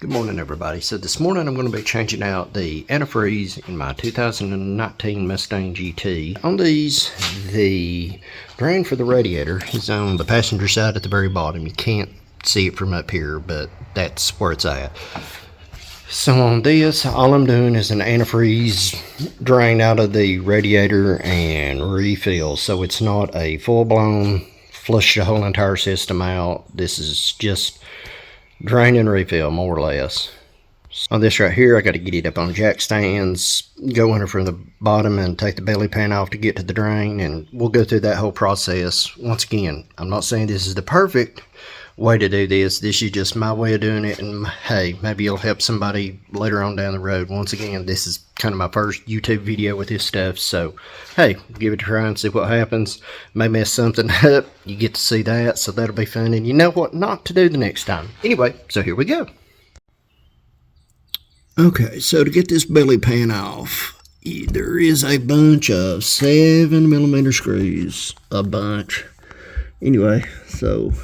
Good morning, everybody. So this morning I'm going to be changing out the antifreeze in my 2019 Mustang GT. On these, the drain for the radiator is on the passenger side at the very bottom. You can't see it from up here, but that's where it's at. So on this, all I'm doing is an antifreeze drain out of the radiator and refill. So it's not a full-blown flush the whole entire system out. This is just drain and refill, more or less. On this right here, I got to get it up on jack stands, go under from the bottom and take the belly pan off to get to the drain, and we'll go through that whole process. Once again, I'm not saying this is the perfect way to do this. This is just my way of doing it, and hey, maybe it'll help somebody later on down the road. Once again, this is kind of my first YouTube video with this stuff, so hey, give it a try and see what happens. May mess something up, you get to see that, so that'll be fun, and you know what not to do the next time. Anyway, so here we go. Okay, so to get this belly pan off, there is a bunch of 7mm screws, a bunch. Anyway, so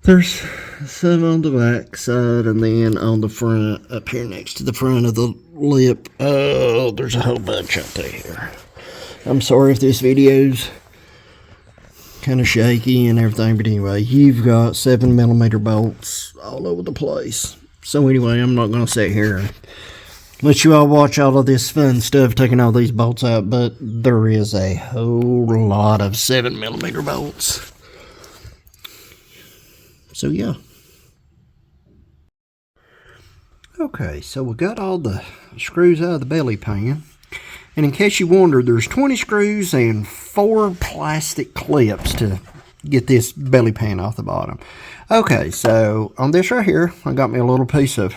there's some on the back side, and then on the front, up here next to the front of the lip. Oh, there's a whole bunch out there. I'm sorry if this video's kind of shaky and everything, but anyway, you've got 7mm bolts all over the place. So anyway, I'm not going to sit here and let you all watch all of this fun stuff taking all these bolts out, but there is a whole lot of 7mm bolts. So yeah. Okay, so we got all the screws out of the belly pan. And in case you wonder, there's 20 screws and 4 plastic clips to get this belly pan off the bottom. Okay, so on this right here, I got me a little piece of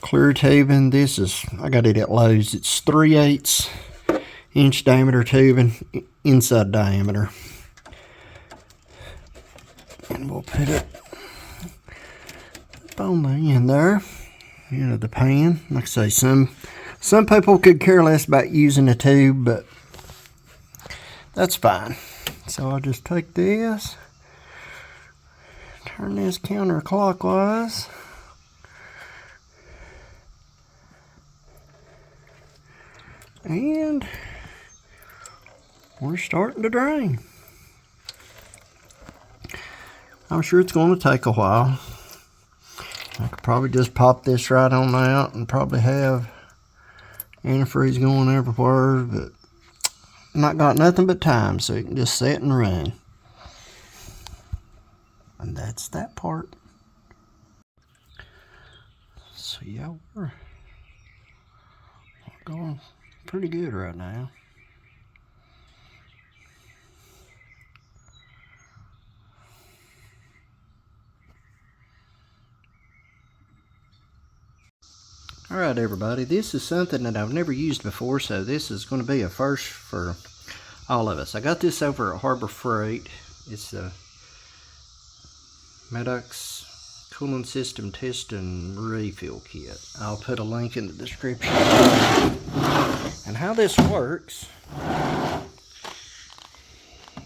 clear tubing. This is, I got it at Lowe's. It's 3/8 inch diameter tubing, inside diameter. And we'll put it up on the end there, the pan. Like I say, some people could care less about using a tube, but that's fine. So I'll just take this, turn this counterclockwise, and we're starting to drain. I'm sure it's going to take a while. I could probably just pop this right on out and probably have antifreeze going everywhere, but not got nothing but time, so you can just sit and run. And that's that part. So yeah, we're going pretty good right now. Alright everybody, this is something that I've never used before, so this is going to be a first for all of us. I got this over at Harbor Freight. It's the Maddox Coolant System Test and Refill Kit. I'll put a link in the description. And how this works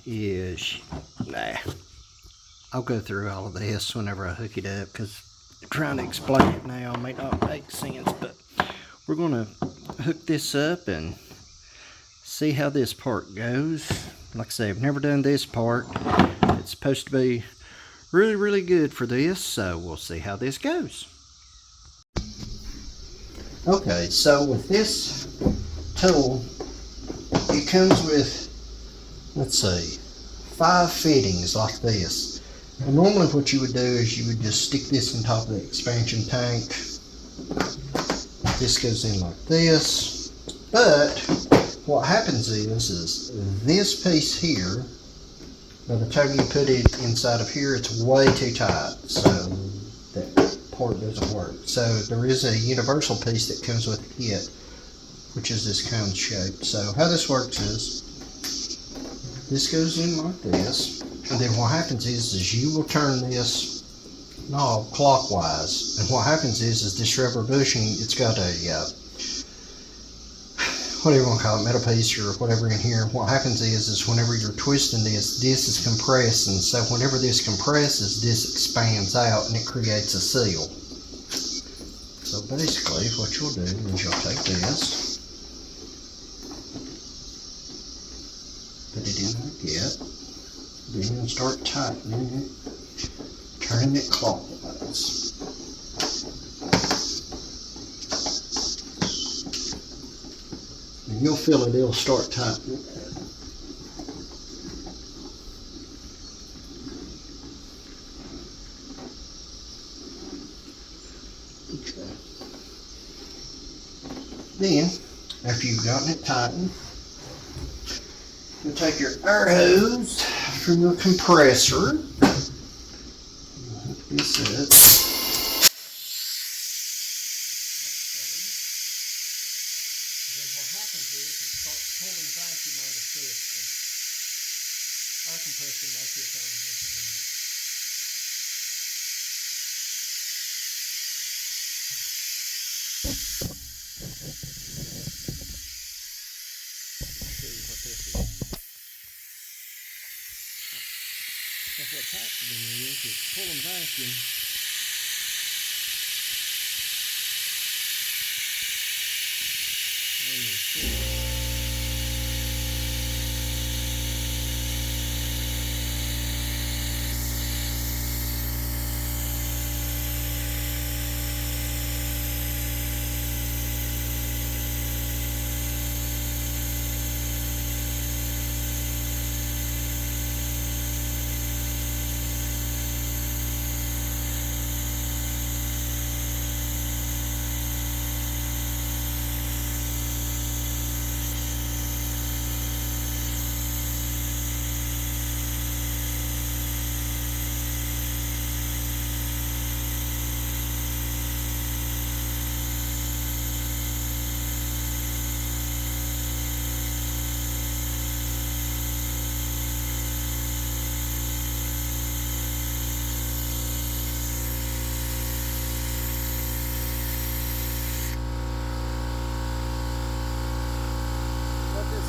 is, I'll go through all of this whenever I hook it up, because trying to explain it now may not make sense, but we're going to hook this up and see how this part goes. Like I say, I've never done this part. It's supposed to be really good for this, so we'll see how this goes. Okay, so with this tool, it comes with, let's see, 5 fittings like this. And normally what you would do is you would just stick this on top of the expansion tank. This goes in like this. But what happens is this piece here, by the time you put it inside of here, it's way too tight. So that part doesn't work. So there is a universal piece that comes with the kit, which is this cone shape. So how this works is, this goes in like this. And then what happens is you will turn this knob clockwise. And what happens is this rubber bushing, it's got a, whatever you want to call it, metal piece or whatever in here. What happens is whenever you're twisting this is compressing. So whenever this compresses, this expands out and it creates a seal. So basically what you'll do is you'll take this, put it in like that, then you'll start tightening it, turning it clockwise. And you'll feel it, it'll start tightening. Okay. Then, after you've gotten it tightened, you'll take your air hose from your compressor, hook this up. Then what happens is it starts pulling vacuum on the system. Our compressor may kick on in just a minute. That's what's happening is it's pulling vacuum.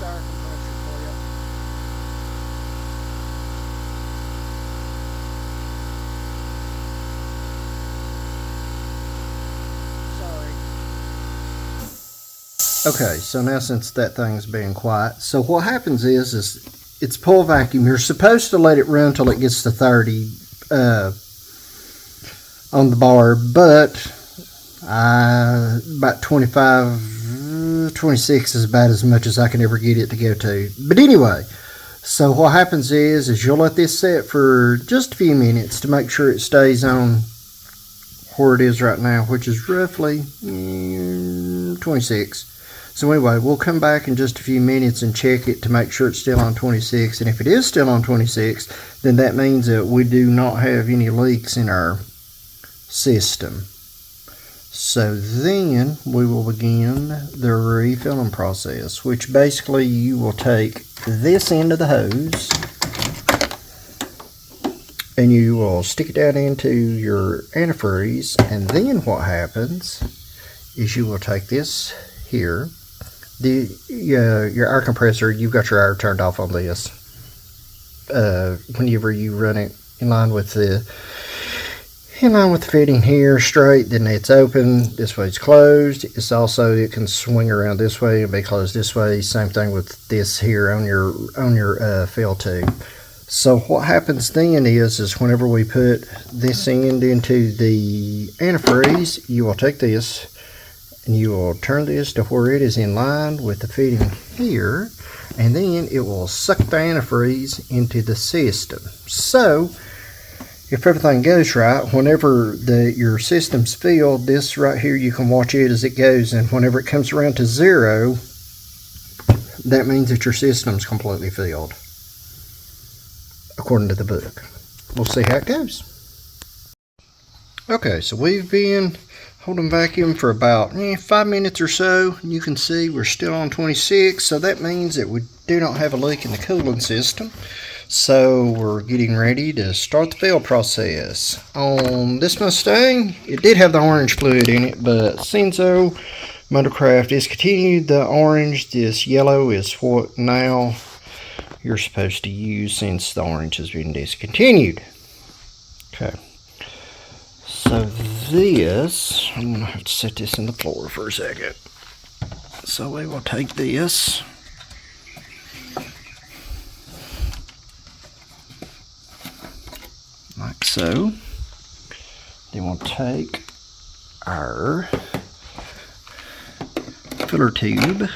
Our compressor for you. Sorry. Okay, so now since that thing's being quiet, so what happens is it's pull vacuum. You're supposed to let it run till it gets to 30 on the bar, but about 26 is about as much as I can ever get it to go to. But anyway, so what happens is you'll let this set for just a few minutes to make sure it stays on where it is right now, which is roughly 26. So anyway, we'll come back in just a few minutes and check it to make sure it's still on 26. And if it is still on 26, then that means that we do not have any leaks in our system. So then we will begin the refilling process, which basically you will take this end of the hose and you will stick it down into your antifreeze, and then what happens is you will take this here, your air compressor, you've got your air turned off on this. Whenever you run it in line with the fitting here straight, then it's open, this way it's closed. It's also, it can swing around this way and be closed this way. Same thing with this here on your fill tube. So what happens then is whenever we put this end into the antifreeze, you will take this and you will turn this to where it is in line with the fitting here, and then it will suck the antifreeze into the system. So if everything goes right, whenever your system's filled, this right here, you can watch it as it goes, and whenever it comes around to 0, that means that your system's completely filled, according to the book. We'll see how it goes. Okay, so we've been holding vacuum for about 5 minutes or so. You can see we're still on 26, so that means that we do not have a leak in the coolant system. So we're getting ready to start the fill process. On this Mustang, it did have the orange fluid in it, but Senzo Motorcraft discontinued the orange. This yellow is what now you're supposed to use since the orange has been discontinued. Okay. So this, I'm gonna have to set this in the floor for a second. So we will take this, like so. Then we'll take our filler tube,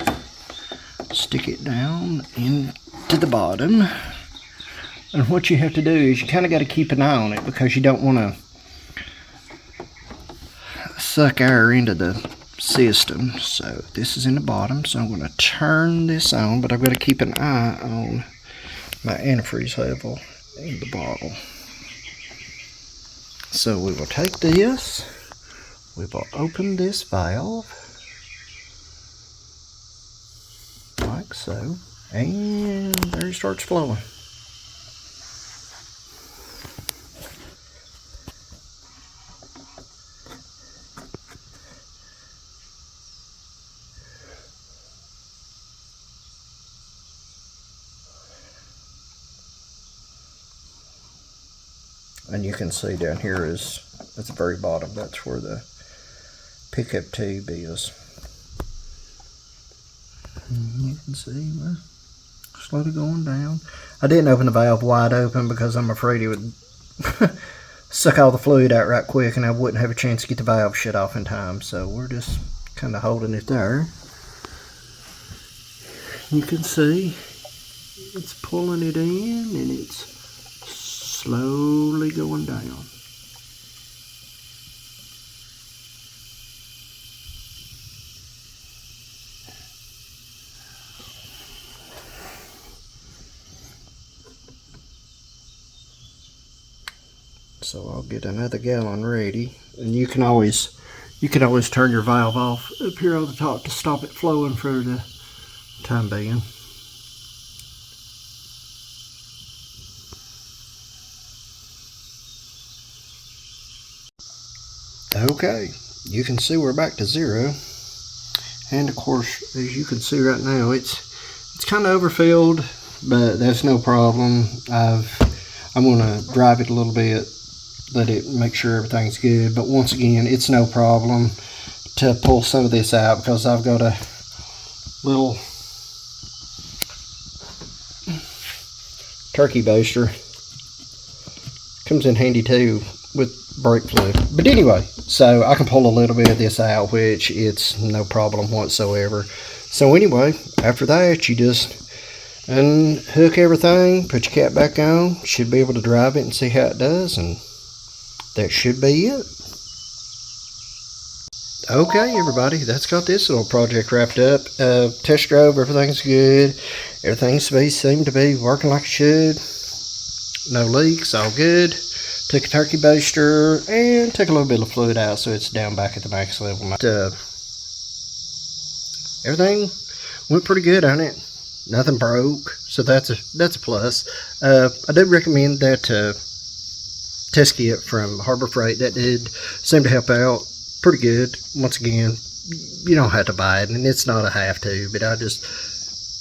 stick it down into the bottom. And what you have to do is you kind of got to keep an eye on it, because you don't want to suck air into the system. So this is in the bottom, so I'm going to turn this on, but I've got to keep an eye on my antifreeze level in the bottle. So we will take this, we will open this valve like so, and there it starts flowing. And you can see down here is at the very bottom, that's where the pickup tube is. And you can see we're slowly going down. I didn't open the valve wide open because I'm afraid it would suck all the fluid out right quick and I wouldn't have a chance to get the valve shut off in time. So we're just kind of holding it there. You can see it's pulling it in and it's slowly going down. So I'll get another gallon ready, and you can always turn your valve off up here on the top to stop it flowing for the time being. Okay, you can see we're back to zero, and of course, as you can see right now, it's kind of overfilled, but that's no problem. I'm going to drive it a little bit, let it make sure everything's good. But once again, it's no problem to pull some of this out because I've got a little turkey baster. Comes in handy too with brake fluid. But anyway, so I can pull a little bit of this out, which it's no problem whatsoever. So anyway, after that, you just unhook everything, put your cap back on, should be able to drive it and see how it does, and that should be it. Okay, everybody, that's got this little project wrapped up. Test drove, everything's good. Everything seemed to be working like it should. No leaks, all good. Took a turkey baster and took a little bit of fluid out so it's down back at the max level. Everything went pretty good on it. Nothing broke, so that's a plus. I do recommend that test kit from Harbor Freight. That did seem to help out pretty good. Once again, you don't have to buy it, and it's not a have to, but I just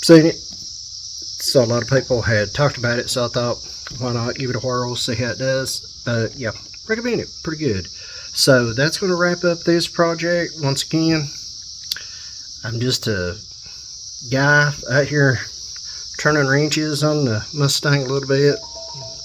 seen it. So a lot of people had talked about it, so I thought, why not give it a whirl, see how it does. But yeah, recommend it, pretty good. So that's going to wrap up this project. Once again, I'm just a guy out here turning wrenches on the Mustang a little bit.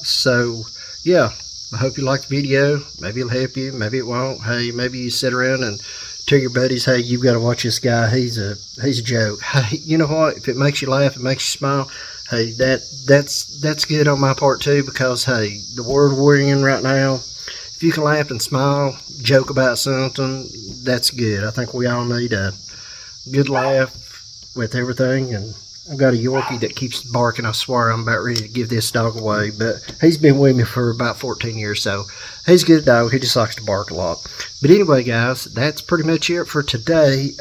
So yeah, I hope you liked the video. Maybe it'll help you, maybe it won't. Hey, maybe you sit around and tell your buddies, hey, you've got to watch this guy, he's a joke. Hey, you know what, if it makes you laugh, it makes you smile, hey, that's good on my part too, because hey, the world we're in right now, if you can laugh and smile, joke about something, that's good. I think we all need a good laugh with everything. And I've got a Yorkie that keeps barking. I swear I'm about ready to give this dog away, but he's been with me for about 14 years, so he's a good dog. He just likes to bark a lot. But anyway, guys, that's pretty much it for today.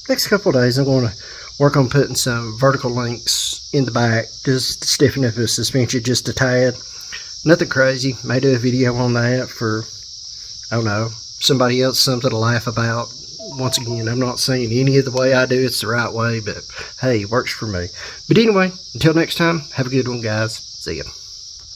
Next couple of days, I'm going to work on putting some vertical links in the back, just to stiffen up the suspension just a tad. Nothing crazy. May do a video on that for, I don't know, somebody else, something to laugh about. Once again, I'm not saying any of the way I do it's the right way, but hey, it works for me. But anyway, until next time, have a good one, guys. See ya.